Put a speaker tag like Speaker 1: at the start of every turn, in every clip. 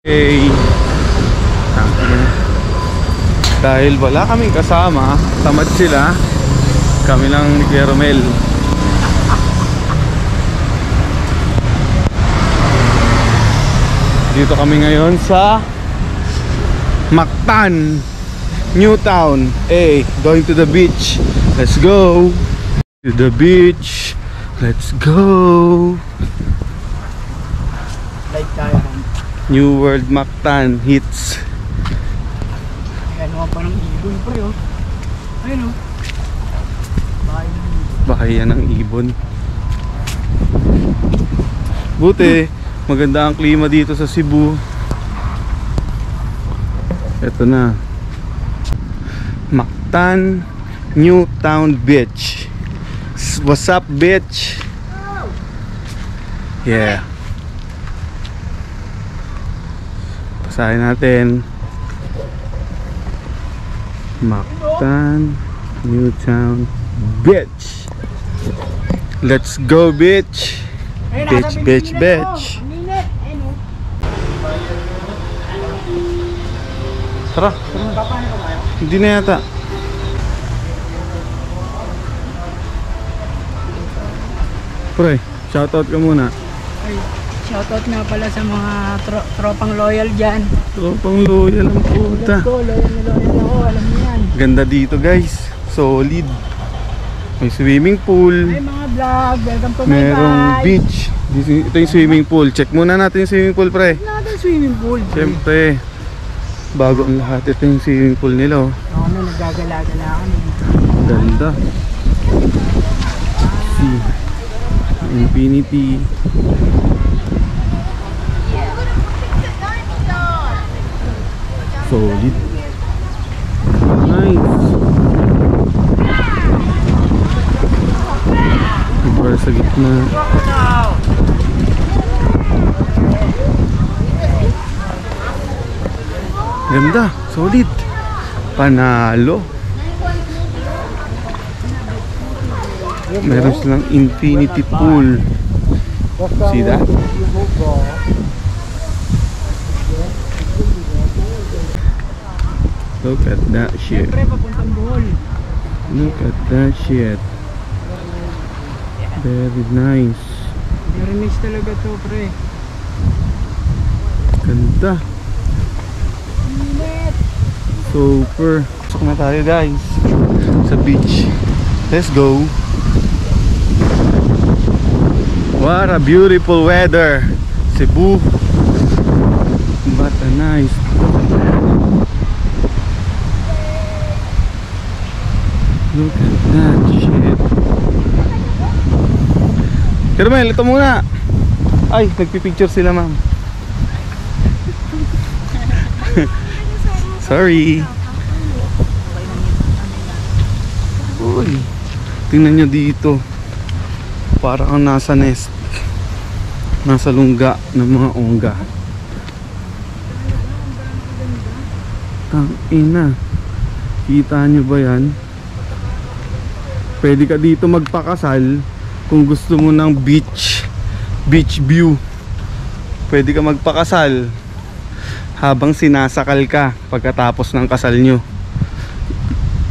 Speaker 1: Okay. Dahil wala kaming kasama, tamad sila, kami lang ni Kuya Romel. Dito kami ngayon sa Mactan, Newtown. Hey, going to the beach. Let's go to the beach. Let's go.
Speaker 2: Like tayo.
Speaker 1: New World Mactan hits.
Speaker 2: Ayan mga pa ng ibon pre oh. Ayun oh.
Speaker 1: Bahaya ng ibon. Buti maganda ang klima dito sa Cebu. Ito na, Mactan Newtown Beach. What's up, bitch? Yeah. Pasahin natin. Mactan Newtown Beach. Let's go, bitch. Bitch, bitch, bitch. Tara, tara. Hindi na yata. Pre, shoutout ka muna.
Speaker 2: Ay, shoutout nga pala sa mga tropang loyal dyan.
Speaker 1: Tropang loyal ang puta.
Speaker 2: Let's go, loyal na ako, alam niyo yan.
Speaker 1: Ganda dito guys, solid. May swimming pool.
Speaker 2: Ay mga vlog, welcome to my
Speaker 1: Merong
Speaker 2: guys.
Speaker 1: beach. Ito yung swimming pool. Check muna natin yung swimming pool, pre.
Speaker 2: Natin swimming pool.
Speaker 1: Siyempre, bago ang lahat. Ito yung swimming pool nila oh.
Speaker 2: Ako na naggagala-gala kami.
Speaker 1: Ganda. See, infinity. Solid. Nice. Para sa gitna. Ganda, solid. Panalo. Meron silang infinity pool. See that? Look at that shit.
Speaker 2: Siyempre, papuntang Bohol.
Speaker 1: Look at that shit. Very nice.
Speaker 2: Very nice talaga to, pre.
Speaker 1: Ganda. Super. Pasok na tayo guys sa beach. Let's go. What a beautiful weather. Cebu. What a nice. Look at that shit. Kermel, ito muna. Ay, nagpipicture sila ma'am. Sorry. Uy, tingnan nyo dito. Parang ang nasa nest. Nasa lungga ng mga ongga. Tangina. Kita nyo ba yan? Pwede ka dito magpakasal kung gusto mo ng beach view. Pwede ka magpakasal habang sinasakal ka pagkatapos ng kasal nyo.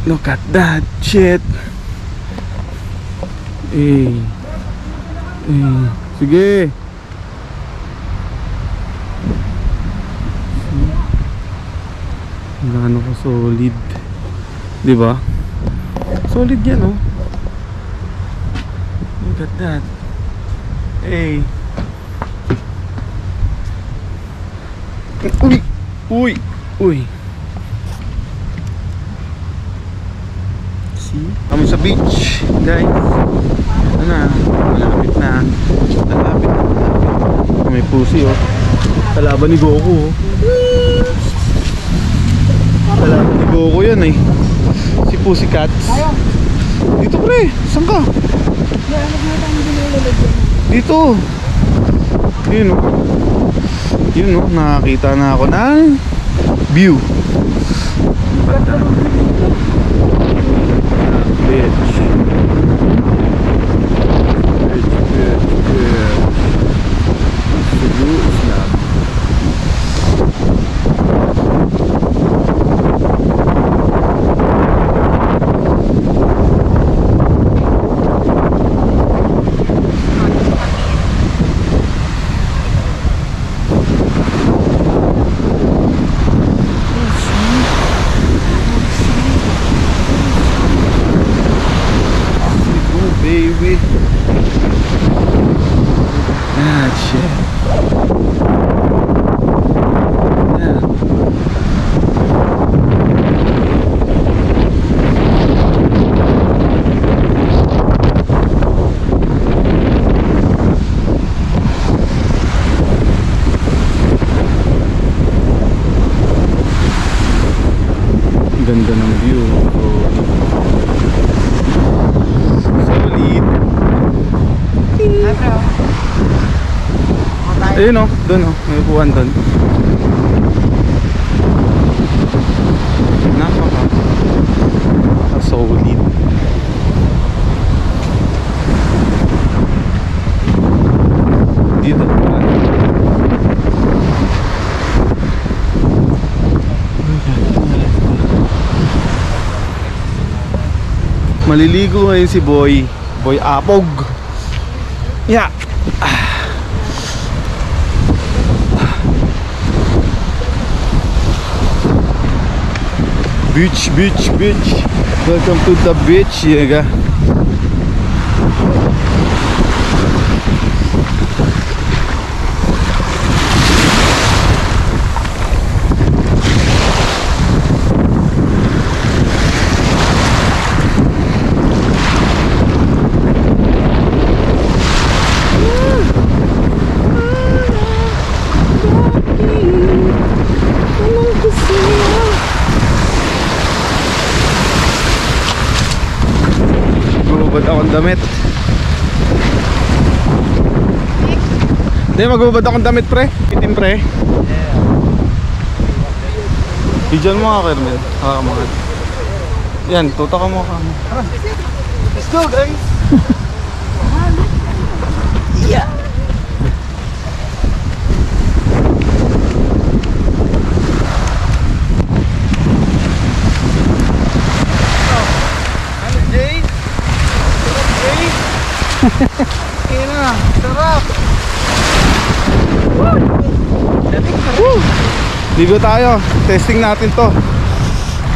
Speaker 1: Look at that shit. Sige. Gaano ka solid, di ba? Solid yan oh. Look at that. Uy. See? Kami sa beach, guys. Ano na? Malapit na. May pusi oh. Kalaban ni Goku oh. Kalaban ni Goku yan eh. Si Pussycat. Dito pre, saan ka? Dito. Yun oh. Yun oh, nakakita na ako ng view. Bitch. Cebu Islam. Ganda ng view. Solid.
Speaker 2: Ay, bro.
Speaker 1: Ayun o, doon o, may upuan doon. Solid. Dito naman. Maliligo ngayon si Boy Apog. Yeah. Beach. Welcome to the beach, yaga. Magbubad akong damit. Hindi, magbubad akong damit, pre. Itim, pre. Bidyan mo nga, Kermel. Mga. Yan, tuta ka mo ka mo.
Speaker 2: Let's go, guys. Yeah. Kaya na, sarap.
Speaker 1: Ligo tayo. Testing natin to.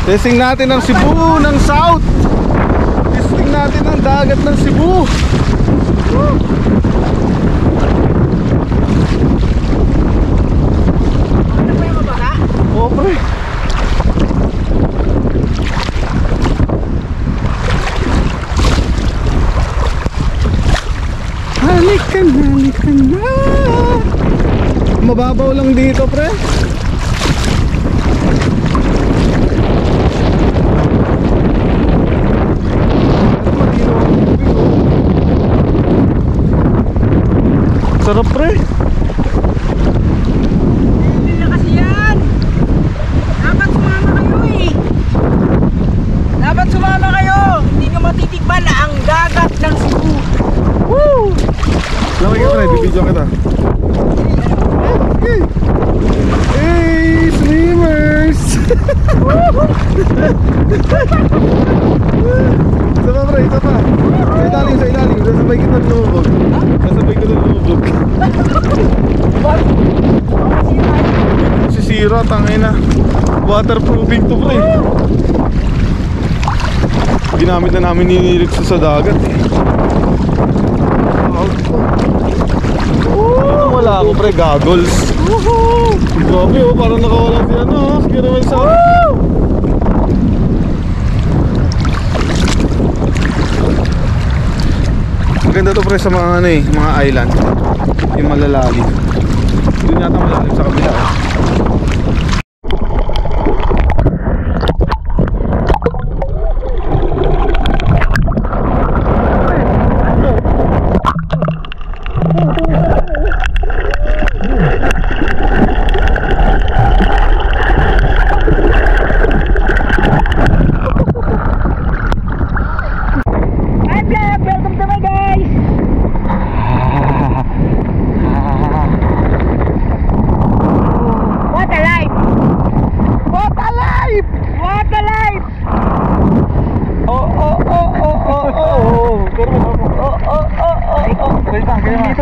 Speaker 1: Testing natin ang Cebu ng South. Testing natin ang dagat ng Cebu.
Speaker 2: Ano ba yung mabaka?
Speaker 1: Oo, pre. Halika na. Mababaw lang dito, pre. Sarap, pre.
Speaker 2: Hindi na kasi yan. Dapat sumama kayo eh. Dapat sumama kayo. Hindi nyo matitikman na ang dagat ng Cebu.
Speaker 1: Woo! Laway ka, pre. Bibidyo kita. Hey, swimmers! Isa pa, pre. Isa pa. Sa ilalim. Sasabay kita lumubog. Sisira, tangina. Waterproofing to, pre. Ginamit na namin nilirik sa dagat eh. Wala ako, pre, goggles. Grabe oh, parang nakawala si ano, si Caramel sa maganda to, pre, sa mga ano eh, mga island. Yung malalalim. Doon yata malalim sa kabila eh.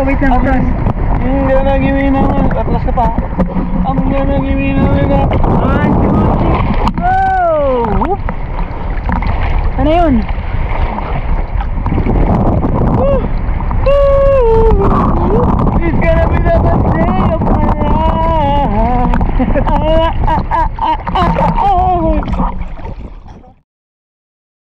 Speaker 2: Wait lang, Atlas.
Speaker 1: Ang gana gimi naman. Atlas ka pa. Ang gana gimi naman.